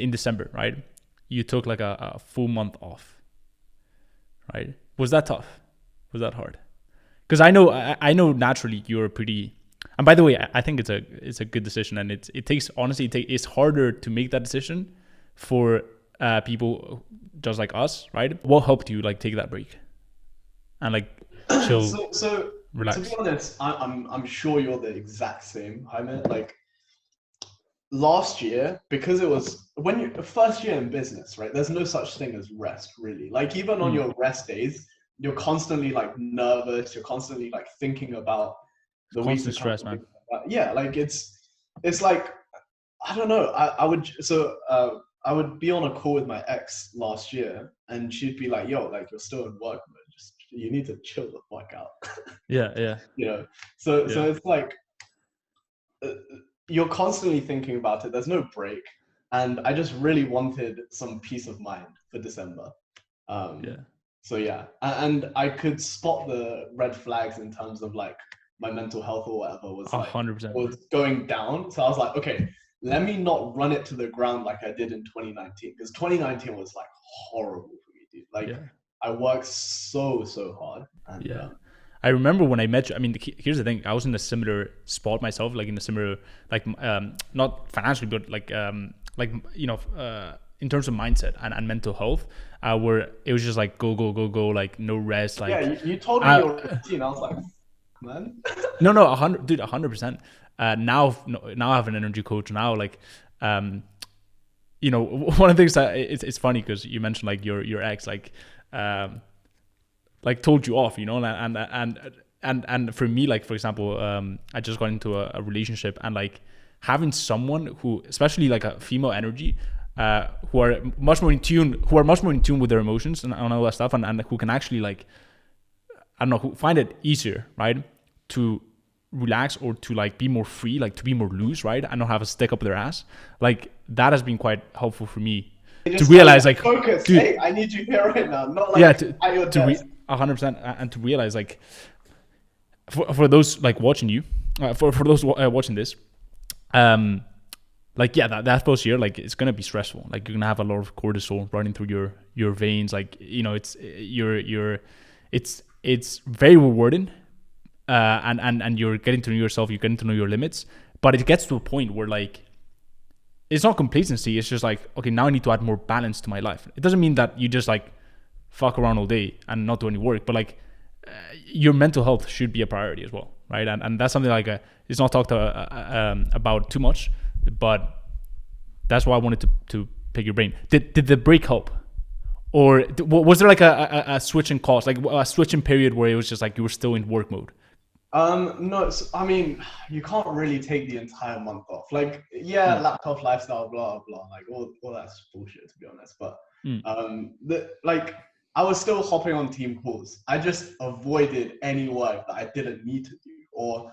in December, right? You took like a full month off, right? Was that tough? Was that hard? Because I know naturally you're pretty. And by the way, I think it's a good decision, and it takes honestly it's harder to make that decision for people just like us, right? What helped you like take that break and like chill, So relax? to be honest, I'm sure you're the exact same, Jaime. Like last year, because it was when you first year in business, right? There's no such thing as rest, really. Like even on your rest days, you're constantly like nervous. You're constantly like thinking about the week to Constant come. stress, man. Yeah, like it's like I don't know. I would be on a call with my ex last year, and she'd be like, "Yo, like you're still in work mode. Just you need to chill the fuck out." Yeah. You know. So Yeah. it's like you're constantly thinking about it. There's no break, and I just really wanted some peace of mind for December. Yeah. So yeah, and I could spot the red flags in terms of like my mental health or whatever was like 100%. was going down. So I was like, okay, let me not run it to the ground like I did in 2019, because 2019 was like horrible for me, dude. Like I worked so hard. And, I remember when I met you. I mean, here's the thing. I was in a similar spot myself, like in a similar, like not financially, but like you know, in terms of mindset and mental health, where it was just like go, like no rest. Like yeah, you told me your routine. I was like, man. No, 100%. Now I have an energy coach now. Like, you know, one of the things that it's funny because you mentioned like your ex, like told you off, you know, and for me, like for example, I just got into a relationship, and like having someone who, especially like a female energy, who are much more in tune with their emotions and all that stuff, and who can actually like, I don't know, who find it easier, right, to relax or to like be more free, like to be more loose, right, and not have a stick up their ass. Like that has been quite helpful for me to realize, like, focus. Dude, hey, I need you here right now, not like at your desk. 100%, and to realize like for those like watching you, for those watching this, like that first year, like it's gonna be stressful. Like you're gonna have a lot of cortisol running through your veins. Like, you know, it's very rewarding, and you're getting to know yourself. You're getting to know your limits. But it gets to a point where like it's not complacency. It's just like, okay, now I need to add more balance to my life. It doesn't mean that you just like fuck around all day and not do any work, but like your mental health should be a priority as well, right? And that's something like it's not talked about too much, but that's why I wanted to pick your brain. Did the break help, or was there like a switching cost, like a switching period where it was just like you were still in work mode? No, I mean, you can't really take the entire month off. Like, laptop lifestyle, blah blah, like all that's bullshit, to be honest. But like I was still hopping on team calls. I just avoided any work that I didn't need to do, or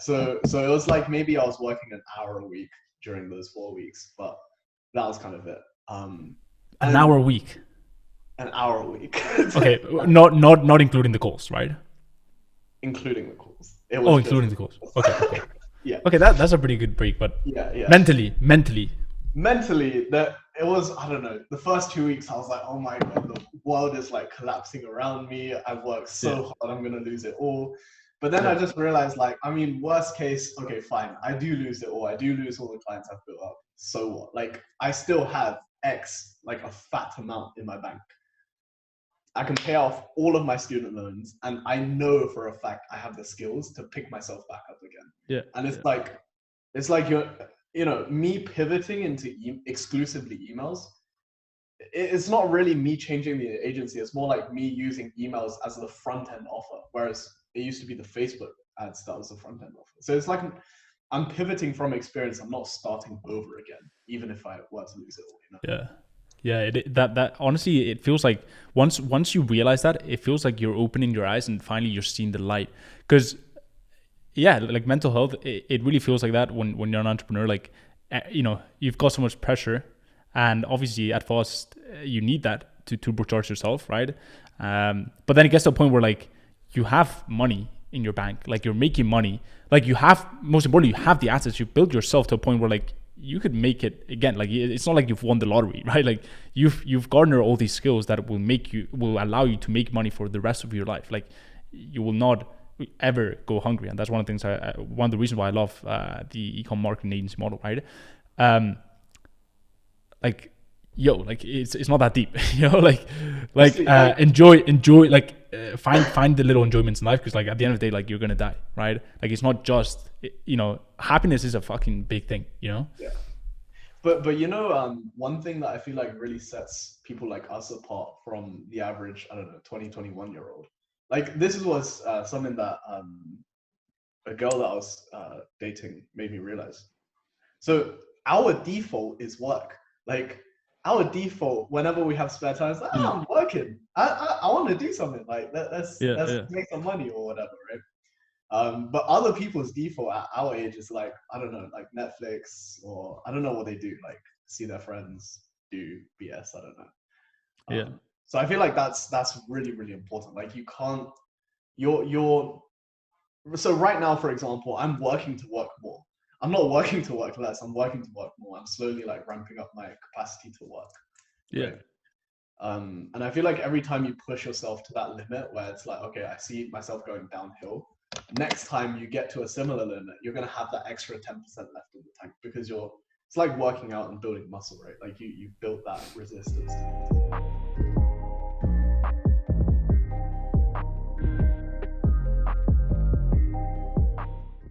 So it was like maybe I was working an hour a week during those 4 weeks, but that was kind of it. An hour a week. An hour a week. Okay, not including the calls, right? Including the calls. Including the calls. Okay. Yeah. Okay, that's a pretty good break, but mentally. That it was, I don't know, the first 2 weeks I was like, oh my god, the world is like collapsing around me. I've worked so hard, I'm gonna lose it all. But then I just realized, like, I mean, worst case, okay, fine, I do lose it all. I do lose all the clients I've built up. So what? Like, I still have X, like a fat amount in my bank. I can pay off all of my student loans, and I know for a fact I have the skills to pick myself back up again. Yeah. And it's like you know, me pivoting into exclusively emails. It's not really me changing the agency. It's more like me using emails as the front end offer, whereas it used to be the Facebook ads that was the front end offer. So it's like I'm pivoting from experience. I'm not starting over again, even if I were to lose it all. You know? Yeah. That honestly, it feels like once you realize that, it feels like you're opening your eyes and finally you're seeing the light. Because like mental health, it really feels like that when you're an entrepreneur. Like, you know, you've got so much pressure, and obviously at first you need that to turbocharge yourself, right? But then it gets to a point where like you have money in your bank, like you're making money, like you have, most importantly, you have the assets. You build yourself to a point where like you could make it again. Like it's not like you've won the lottery, right? Like you've garnered all these skills that will allow you to make money for the rest of your life. Like you will not ever go hungry, and that's one of the things. One of the reasons why I love the ecom marketing agency model, right? Like like it's not that deep, enjoy, like find the little enjoyments in life, because like at the end of the day, like you're gonna die, right? Like it's not just, happiness is a fucking big thing, Yeah. But one thing that I feel like really sets people like us apart from the average, I don't know, 21-year-old. Like this was something that a girl that I was dating made me realize. So our default is work. Like our default, whenever we have spare time, is like, I'm working. I want to do something. Like let's make some money or whatever, right? But other people's default at our age is like, I don't know, like Netflix, or I don't know what they do, like see their friends, do BS, I don't know. So I feel like that's really, really important. Like you can't, so right now, for example, I'm working to work more. I'm not working to work less. I'm working to work more. I'm slowly like ramping up my capacity to work. Right? And I feel like every time you push yourself to that limit where it's like, okay, I see myself going downhill, next time you get to a similar limit, you're going to have that extra 10% left in the tank, because it's like working out and building muscle, right? Like you built that resistance.